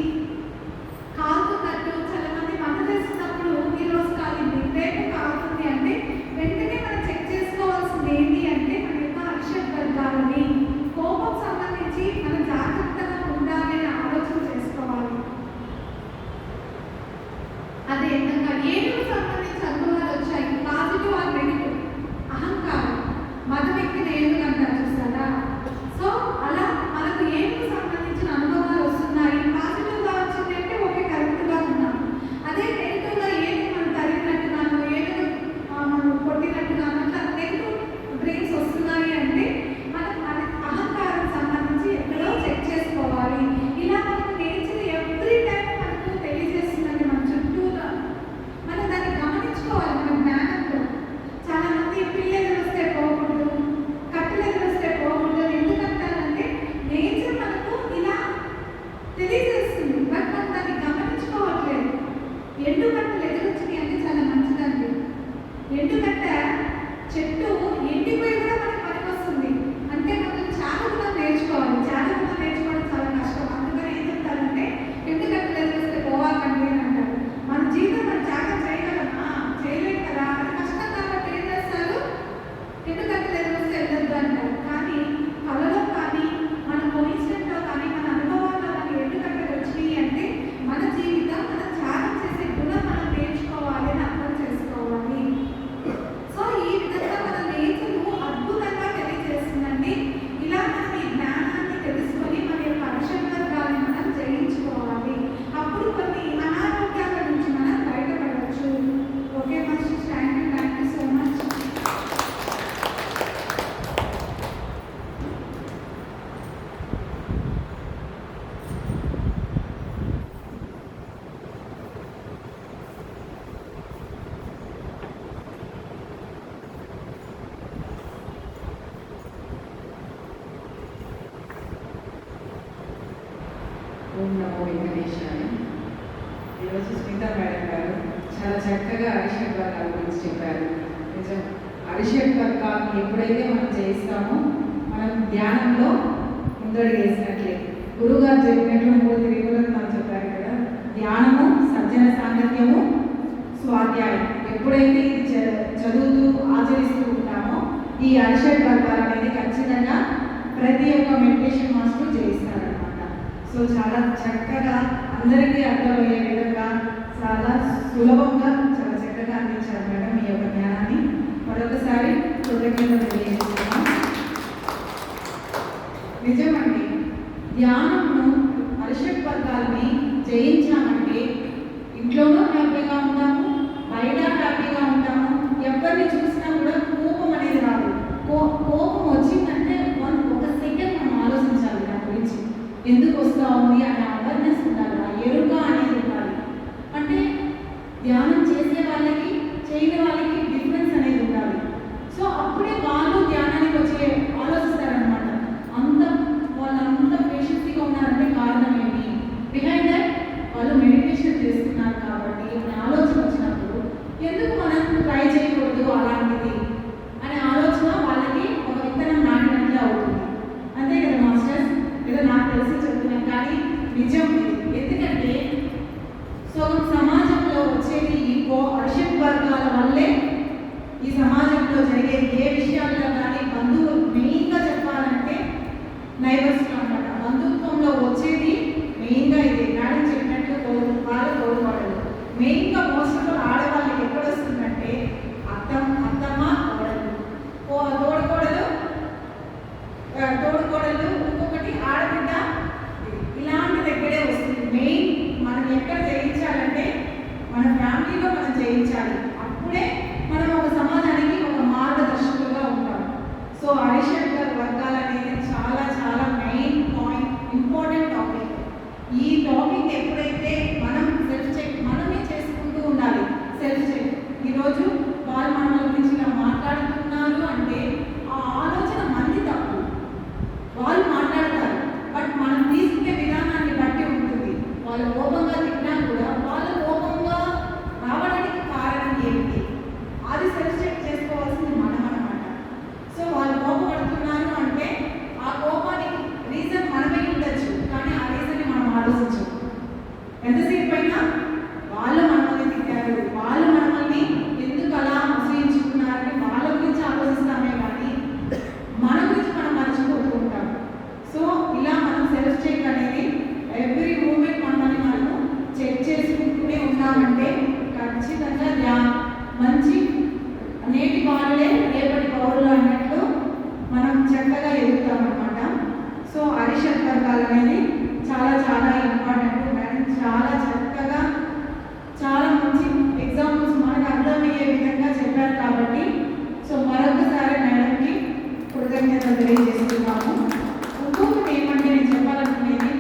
కాలుతున్నట్టు చాలా మంది వంట చేస్తున్నప్పుడు ఈరోజు కాలింది రేపు కాలుతుంది అంటే వెంటనే మనం చెక్ చేసుకోవాల్సింది ఏంటి అంటే మన యొక్క అరిషడ్ వర్గాలని, కోపం సంబంధించి మనం జాగ్రత్తగా ఉండాలి అని ఆలోచన చేసుకోవాలి. అదే విధంగా ఏనుగు సంబంధించి అనుభవాలు వచ్చాయి, పాజిటివ్ ఆర్ నెగిటివ్. అహంకారం, మతం ఎక్కిన ఏనుగు అంటారు చూసారా. సో అలా మనకు ఏనుగు సంబంధించిన అనుభవాలు వస్తున్నాయి. పాజిటివ్గా వచ్చింది అంటే ఓకే, కరెక్ట్గా ఉన్నాం. అదే నెగిటివ్గా ఏనుగు మనం తరిగినట్టున్నాను, ఏనుగు మనం కొట్టినట్టున్నాను, అట్లా నెగిటివ్ బ్రెయిన్స్ వస్తున్నాయి అంటే మనం అహంకారం సంబంధించి ఎక్కడో చెక్ చేసుకోవాలి. ఇలా మనకు నేచర్ ఎవ్రీ టైం మనకు తెలియజేస్తుందండి. మన చుట్టూగా మనం దాన్ని గమనించుకోవాలి మన జ్ఞానంతో. చాలా మంది పిల్లలు వస్తే పోకూడదు, కట్టెలు ఎదురొస్తే పోకూడదు ఎందుకంటారంటే నేచర్ మనకు ఇలా తెలియజేస్తుంది, బట్ మనం దాన్ని గమనించుకోవట్లేదు. ఎండు కట్టెలు ఎదురొచ్చినాయి అంటే చాలా మంచిదండి. ఎండుగడ్డ చెట్టు ఎండిపోయి కూడా మనకి పనికొస్తుంది అంటే మనం చాలా కూడా నేర్చుకోవాలి. చాలా కూడా నేర్చుకోవడం చాలా కష్టం. అందుకని ఏం చెప్తారంటే ఎండుగడ్డలు ఎదురొస్తే పోవాలండి అని అంటారు. మన జీవితం మనం త్యాగం చేయగలమా? చేయలేం కదా. అది కష్టం కాబట్టి ఏం చేస్తారు, ఎండుగడ్డలు ఎదురొస్తే వెళ్ళొద్దు అంటారు. కానీ కళలో కానీ మన కోయిన్సిడెంట్లో కానీ మన అనుభవాల్లో కానీ ఎండుగడ్డలు వచ్చినాయి అంటే మన జీవితం మనం త్యాగం చేసే గుణం మనం నేర్చుకోవాలి అని అర్థం చేసుకోవాలి. సో ఈ విధంగా మన నేచరు అద్భుతంగా తెలియజేస్తుందండి. ఇలా మనం ఈ జ్ఞానాన్ని తెలుసుకొని మన యొక్క అరిషడ్ వర్గాన్ని మనం జయించుకోవాలి. అప్పుడు కొన్ని అనారోగ్యాల నుంచి మనం బయటపడవచ్చు. Okay master, thank you so much. ఓం నమో వెంకటేశాయ. ఈరోజు స్మిత మేడం గారు చాలా చక్కగా అరిషడ్ వర్గాల గురించి చెప్పారు. నిజం, అరిషడ్ వర్గాలను ఎప్పుడైతే మనం చేయిస్తామో మనం ధ్యానంలో ముందడుగు వేసినట్లే. గురువుగారు చెప్పినట్లు 3 త్రిగుణాలు మనం చెప్పారు కదా, ధ్యానము, సజ్జన సాంగత్యము, స్వాధ్యాయం. ఎప్పుడైతే ఇది చదువుతూ ఆచరిస్తూ ఉంటామో ఈ అరిషడ్ వర్గాలు అనేది ఖచ్చితంగా ప్రతి ఒక్క మెడిటేషన్ మాస్టర్ చేయిస్తారనమాట. సో చాలా చక్కగా అందరికీ అర్థమయ్యే విధంగా చాలా సులభంగా చాలా చక్కగా అందించారు మేడం మీ యొక్క జ్ఞానాన్ని. మరొకసారి కృతజ్ఞతలు తెలియజేస్తున్నాం. నిజమండి, ధ్యానంను అరిషడ్ వర్గాల్ని జయించామంటే ఇంట్లోనూ హ్యాపీగా ఉంటాము, బయట హ్యాపీగా ఉంటాము. ఎవరిని చూసినా కూడా కోపం అనేది రాదు. కోపం వచ్చిందంటే ఒక సెకండ్ మనం ఆలోచించాలి దాని గురించి, ఎందుకు వస్తూ ఉంది అనే అవేర్నెస్ ఉండాలి, ఆ ఎరుక అనేది ఉండాలి. అంటే ధ్యానం చేసే వాళ్ళకి చేయని వాళ్ళకి డిఫరెన్స్ అనేది ఉండాలి. సో అప్పుడే వాళ్ళు ధ్యానానికి వచ్చి ఆలోచిస్తారనమాట. వాళ్ళంత పేషెన్సీగా ఉన్నారంటే కారణం ఏంటి, బిహైండ్ దట్ వాళ్ళు మెడిటేషన్ చేస్తున్నారు కాబట్టి అనే ఆలోచన వచ్చినప్పుడు ఎందుకు మనం ట్రై చేయకూడదు అలాంటిది అనే ఆలోచన వాళ్ళకి ఒక విత్తనం నాటినట్లే అవుతుంది. అంతే కదా మాస్టర్స్? ఏదో నాకు తెలిసి చెప్తున్నాను కానీ నిజం ఇది. ఎందుకంటే సమాజంలో వచ్చేది ఈగో, ఆలోచించరు. ఎంతసేపు అయినా వాళ్ళు మనల్ని తిట్టారు, వాళ్ళు మనల్ని ఎందుకు అలా ఆశ్రయించుకున్నారని వాళ్ళ గురించి ఆలోచిస్తామే కానీ మన గురించి మనం మర్చిపోతూ ఉంటాం. సో ఇలా మనం సెల్ఫ్ చెక్ అనేది ఎవ్రీ మూమెంట్ మనల్ని మనము చెక్ చేసుకుంటూనే ఉన్నామంటే ఖచ్చితంగా మంచి నేటి బాలులే రేపటి పౌరులు అన్నట్లు మనం చక్కగా ఎదుగుతామన్నమాట. సో అరిషడ్ వర్గాలు అనేది చాలా చాలా ఇంపార్టెంట్. మేడం చాలా చక్కగా చాలా మంచి ఎగ్జాంపుల్స్ మనకు అర్థమయ్యే విధంగా చెప్పారు కాబట్టి సో మరొకసారి మేడంకి కృతజ్ఞతలు తెలియజేస్తున్నాము. ఇంకొకటి ఏమంటే నేను చెప్పాలనుకునేది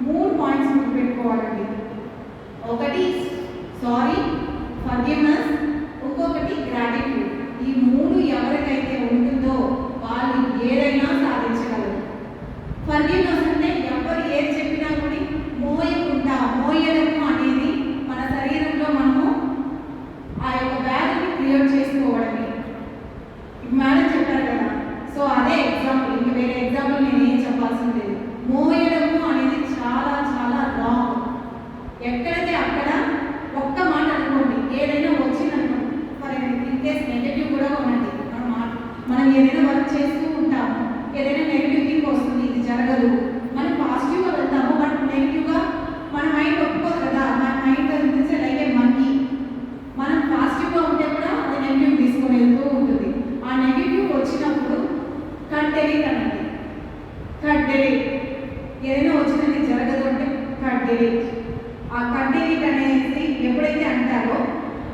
3 పాయింట్స్ గుర్తుపెట్టుకోవాలండి. ఒకటి సారీ, ఫర్గివ్నెస్, ఇంకొకటి గ్రాటిట్యూడ్. ఈ 3 ఎవరికైతే ఉంటుందో వాళ్ళు ఏదైనా సాధించగలరు. ఫర్గివ్నెస్ అంటే ఎవరు ఏది చెప్పినా కూడా మోయడము అనేది మన శరీరంలో మనము ఆ యొక్క వ్యాధిని క్రియేట్ చేసుకోవడమే. మేడం చెప్పారు కదా, సో అదే ఎగ్జాంపుల్, ఇంకా వేరే ఎగ్జాంపుల్ నేను ఏం చెప్పాల్సింది లేదు. మోయడము అనేది చాలా చాలా రాంగ్. ఎక్కడైతే అక్కడ ఒక్క మాట అనుకోండి, ఏదైనా వచ్చిందనుకోండి, ఫర్ ఇన్ కేస్ నెగటివ్ కూడా ఉండండి. మనం ఏదైనా వర్క్ చేస్తూ ఉంటాము, ఏదైనా నెగిటివ్ థింగ్ వస్తుంది, ఇది జరగదు, మనం పాజిటివ్గా వెళ్తాము, బట్ నెగిటివ్గా మన మైండ్ ఒప్పుకోదు కదా. మన మైండ్ తెలిసే లైక్ ఏ మంకీ. మనం పాజిటివ్గా ఉంటే కూడా అది నెగిటివ్ తీసుకొని వెళ్తూ ఉంటుంది. ఆ నెగిటివ్ వచ్చినప్పుడు కట్ డెలీట్ అనండి. కట్ డెలీట్, ఏదైనా వచ్చిందని జరగదు అంటే కట్ డెలీట్. ఆ కట్ డెలీట్ అనేది ఎప్పుడైతే అంటారో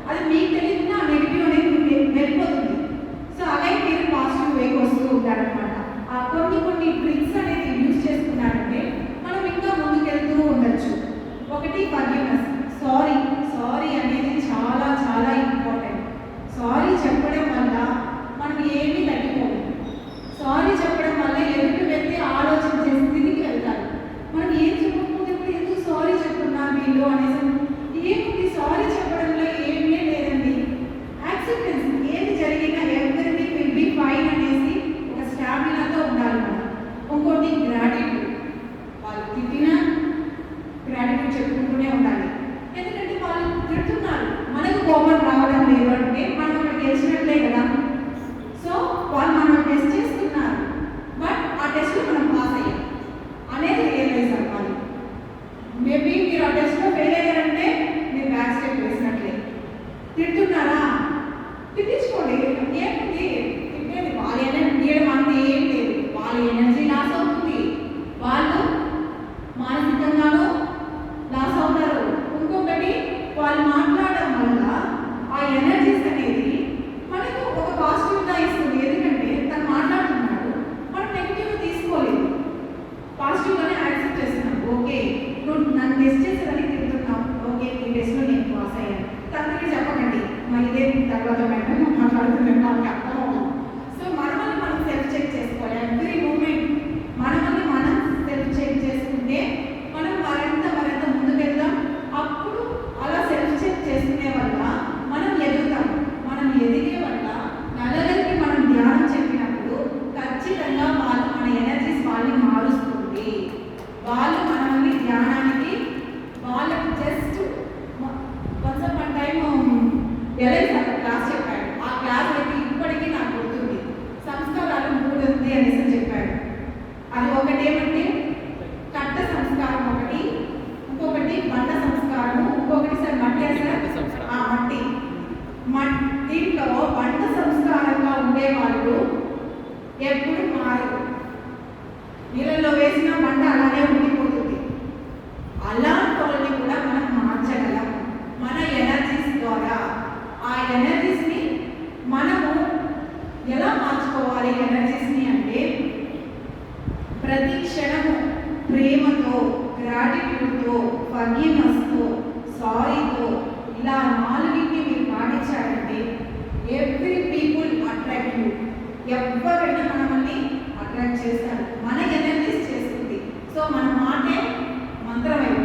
అది మీకు తెలియకుండా ఆ నెగిటివ్ అనేది వెళ్ళిపోతుంది. సో అలాగే మీరు పాజిటివ్ వేకి వస్తూ ఉంటారనమాట. ఆ కొన్ని ట్రిక్స్ అనేది యూజ్ చేసుకున్నారంటే మనం ఇంకా ముందుకెళ్తూ ఉండొచ్చు. ఒకటి ఫర్గివ్నెస్, సారీ అనేది చాలా చాలా ఇంపార్టెంట్. సారీ చెప్పడం వల్ల మనం ఏమీ తగ్గిపోదు. సారీ చెప్పడం వల్ల ఎదుటి వ్యక్తి ఆలోచించే స్థితికి వెళ్తారు. మనం ఏం చెప్పకపోతే కూడా ఎందుకు సారీ చెప్తున్నారు వీళ్ళు అనేసి ఏముంది, సారీ చెప్పడంలో ఏమీ లేదండి. యాక్సెప్టెన్స్, ఏది జరిగినా ఎవరిని విల్ బి ఫైన్ అనేసి ఒక స్టామినాతో ఉండాలి మనం. ఇంకోటి గ్రాటిట్యూడ్, వాళ్ళు తిట్టినా గ్రాటిట్యూడ్ చెప్పుకుంటూనే ఉండాలి. ఎందుకంటే వాళ్ళు తిడుతున్నారు, మనకు కోపం రావడం లేదు అంటే మనం అక్కడ గెలిచినట్లే కదా. సో వాళ్ళు మనం టెస్ట్ చేస్తున్నారు, బట్ ఆ టెస్ట్లో మనం పాస్ అయ్యాం అనేది రియలైజ్ అవ్వాలి. మేబీ మీరు ఆ టెస్ట్లో ఫెయిల్ అయ్యారంటే మీరు బ్యాక్ స్టెప్ వేసినట్లే. తిడుతున్నారా, తిట్టించుకోండి, ఏముంది తిట్టేది. వాళ్ళ ఎనర్జీ తీయడం అంటే ఏం లేదు, వాళ్ళ ఎనర్జీ లాస్ అవుతుంది, వాళ్ళు మానసికంగానూ లాస్ అవుతారు. ఇంకొకటి వాళ్ళు మాట్లాడడం వల్ల ఆ ఎనర్జీస్ అనేది మనకు ఒక పాజిటివ్గా ఇస్తుంది. ఎందుకంటే తను మాట్లాడుతున్నాడు, మనం నెగిటివ్గా తీసుకోలేదు, పాజిటివ్గానే యాక్సెప్ట్ చేస్తున్నాం. ఓకే, నువ్వు నన్ను టెస్ట్ చేసేదని తిరుగుతున్నావు, ఓకే ఈ టెస్ట్లో నేను పాస్ అయ్యాను. తనకి చెప్పకండి, మరి ఇదే తర్వాత మాట్లాడుతున్నాను నాకు అర్థం అవుతుంది. సో మనల్ని మనం సెల్ఫ్ చెక్ చేసుకోవాలి. ఎవ్రీ మూమెంట్ మనల్ని మనం సెల్ఫ్ చెక్ చేసుకుంటే మనం మరింత ముందుకెళ్తాం. అప్పుడు అలా సెల్ఫ్ చెక్ చేసుకునే వల్ల మనం ఎదుగుతాం. మనం ఎదిగే వల్ల నలుగురికి మనం ధ్యానం చెప్పినప్పుడు ఖచ్చితంగా వాళ్ళు మన ఎనర్జీస్ వాళ్ళని మారుస్తుంది. వాళ్ళు మనల్ని ధ్యానానికి వాళ్ళకి just once upon time class చెప్పాడు. ఆ క్లాస్ అయితే ఇప్పటికీ నాకు గుర్తుంది. సంస్కారాలు 3 ఉంది అనేసి చెప్పాడు. అది ఒకటి ఏమంటే కట్ట సంస్కారం ఒకటి, ఇంకొకటి బండ సంస్కారము, ఇంకొకటి సార్ మట్టి మట్టి. దీంట్లో బండ సంస్కారంగా ఉండేవాళ్ళు ఎప్పుడు మారరు. నీళ్ళల్లో వేసిన బండ అలానే ఉండిపోతుంది. అలాంటి వాళ్ళని కూడా మనం మార్చగలం మన ఎనర్జీస్ ద్వారా. ఆ ఎనర్జీస్ని మనము ఎలా మార్చుకోవాలి? ఎనర్జీస్ని అంటే ప్రతి క్షణము ప్రేమతో, గ్రాటిట్యూడ్తో, ఫర్గివ్నెస్తో, సారీతో, ఇలా 4ని మీరు పాటించారంటే ఎవ్రీ పీపుల్ అట్రాక్ట్ యూ. ఎవరైనా మనల్ని అట్రాక్ట్ చేస్తారు, మన ఎనర్జీస్ చేస్తుంది. సో మన మాటే మంత్రమైంది.